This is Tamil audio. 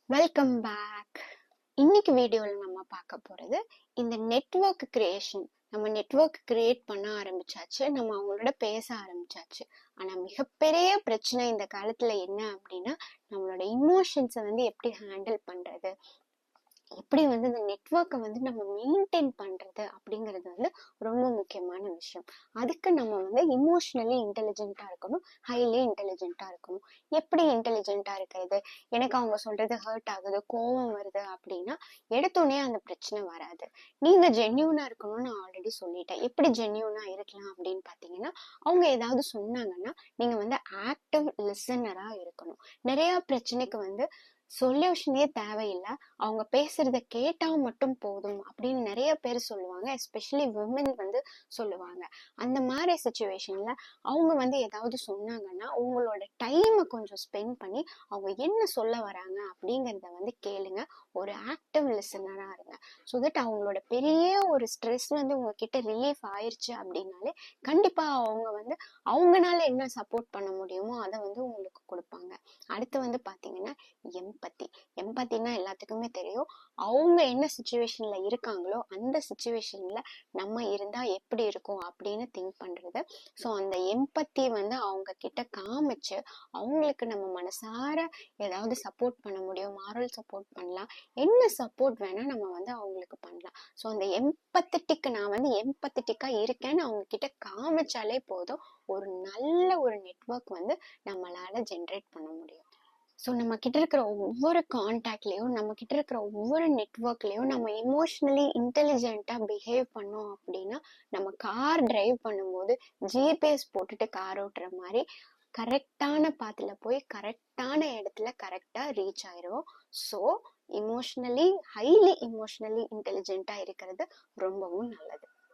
Welcome back. இன்னைக்கு வீடியோவில் நம்ம பார்க்க போகிறது இந்த நெட்வொர்க் கிரியேஷன். நம்ம நெட்வொர்க் கிரியேட் பண்ண ஆரம்பிச்சாச்சு, நம்ம அவங்களோட பேச ஆரம்பிச்சாச்சு. ஆனால் மிகப்பெரிய பிரச்சனை இந்த காலத்தில் என்ன அப்படின்னா, நம்மளோட இமோஷன்ஸை எப்படி ஹேண்டில் பண்ணுறது, எப்படி இந்த நெட்வொர்க்கை நம்ம மெயின்டைன் பண்ணுறது அப்படிங்கிறது ரொம்ப முக்கியமான விஷயம். அதுக்கு நம்ம இமோஷ்னலி இன்டெலிஜென்ட்டாக இருக்கணும், ஹைலி இன்டெலிஜென்ட்டாக இருக்கணும். எப்படி இன்டெலிஜென்ட்டாக இருக்கிறது? எனக்கு அவங்க சொல்கிறது ஹர்ட் ஆகுது, கோவம் வருது அப்படின்னா எடுத்தோடனே அந்த பிரச்சனை வராது. நீங்கள் ஜென்யூனாக இருக்கணும்னு நான் ஆல்ரெடி சொல்லிட்டேன். எப்படி ஜென்யூனாக இருக்கலாம் அப்படின்னு பார்த்தீங்கன்னா, அவங்க ஏதாவது சொன்னாங்கன்னா நீங்கள் ஆக்டிவ் லிசனராக இருக்கணும். நிறையா பிரச்சனைக்கு சொல்யூஷனே தேவையில்லை, அவங்க பேசுறத கேட்டா மட்டும் போதும் அப்படின்னு நிறைய பேர் சொல்லுவாங்க. எஸ்பெஷலி விமன் சொல்லுவாங்க. அந்த மாதிரி சுச்சுவேஷன்ல அவங்க ஏதாவது சொன்னாங்கன்னா உங்களோட டைமை கொஞ்சம் ஸ்பெண்ட் பண்ணி அவங்க என்ன சொல்ல வராங்க அப்படிங்கிறத கேளுங்க. ஒரு ஆக்டிவ் லிசனரா இருங்க. ஸோ தட் அவங்களோட பெரிய ஒரு ஸ்ட்ரெஸ் உங்ககிட்ட ரிலீஃப் ஆயிடுச்சு அப்படின்னாலே கண்டிப்பா அவங்க அவங்கனால என்ன சப்போர்ட் பண்ண முடியுமோ அதை உங்களுக்கு கொடுப்பாங்க. அடுத்து பாத்தீங்கன்னா எம்பத்தினா எல்லாத்துக்குமே தெரியும். அவங்க என்ன சுச்சுவேஷன்ல இருக்காங்களோ அந்த சுச்சுவேஷன்ல நம்ம இருந்தா எப்படி இருக்கும் அப்படின்னு திங்க் பண்றது. ஸோ அந்த எம்பத்தி அவங்க கிட்ட காமிச்சு அவங்களுக்கு நம்ம மனசார ஏதாவது சப்போர்ட் பண்ண முடியும், மாரல் சப்போர்ட் பண்ணலாம், என்ன சப்போர்ட் வேணா நம்ம அவங்களுக்கு பண்ணலாம். ஸோ அந்த எம்பத்தட்டிக் நான் எம்பத்தட்டிக்கா இருக்கேன்னு அவங்க கிட்ட காமிச்சாலே போதும், ஒரு நல்ல ஒரு நெட்வொர்க் நம்மளால ஜென்ரேட் பண்ண முடியும். ஸோ நம்ம கிட்ட இருக்கிற ஒவ்வொரு கான்டாக்ட்லேயும், நம்ம கிட்ட இருக்கிற ஒவ்வொரு நெட்வொர்க்லேயும் நம்ம இமோஷ்னலி இன்டெலிஜென்ட்டாக பிஹேவ் பண்ணோம் அப்படின்னா, நம்ம கார் டிரைவ் பண்ணும்போது ஜிபிஎஸ் போட்டுட்டு கார் ஓட்டுற மாதிரி கரெக்டான பாத்தில் போய் கரெக்டான இடத்துல கரெக்டாக ரீச் ஆயிடுவோம். ஸோ ஹைலி இமோஷ்னலி இன்டெலிஜென்ட்டாக இருக்கிறது ரொம்பவும் நல்லது.